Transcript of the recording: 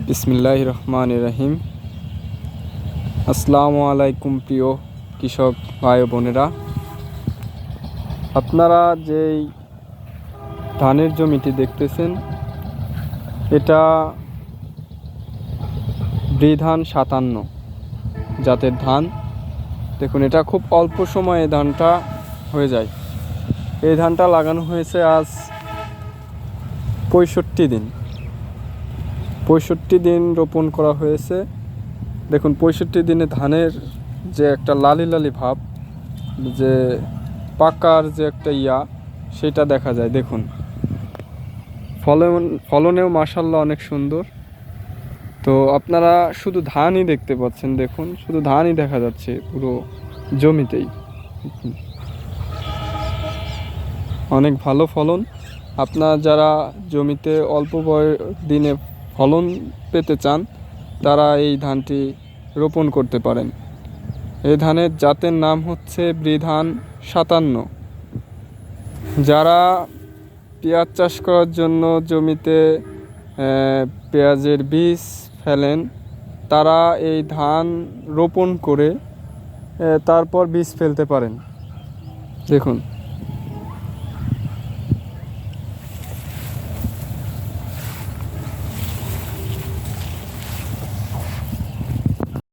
বিসমিল্লাহির রহমানির রহিম। আসসালামু আলাইকুম প্রিয় কৃষক ভাই ও বোনেরা, আপনারা যেই ধানের জমিটি দেখতেছেন এটা বৃধান 57 জাতের ধান। দেখুন, এটা খুব অল্প সময়ে ধানটা হয়ে যায়। এই ধানটা লাগানো হয়েছে আজ 65 দিন রোপণ করা হয়েছে। দেখুন, 65 দিনে ধানের যে একটা লালি লালি ভাব, যে পাকার যে একটা সেটা দেখা যায়। দেখুন, ফলনেও মাশাআল্লাহ অনেক সুন্দর। তো আপনারা শুধু ধানই দেখতে পাচ্ছেন, দেখুন শুধু ধানই দেখা যাচ্ছে পুরো জমিতেই। অনেক ভালো ফলন। আপনারা যারা জমিতে অল্প দিনে ফলন পেতে চান তারা এই ধানটি রোপণ করতে পারেন। এই ধানের জাতের নাম হচ্ছে বৃধান 57। যারা পেঁয়াজ চাষ করার জন্য জমিতে পেঁয়াজের বীজ ফেলেন, তারা এই ধান রোপণ করে তারপর বীজ ফেলতে পারেন। দেখুন।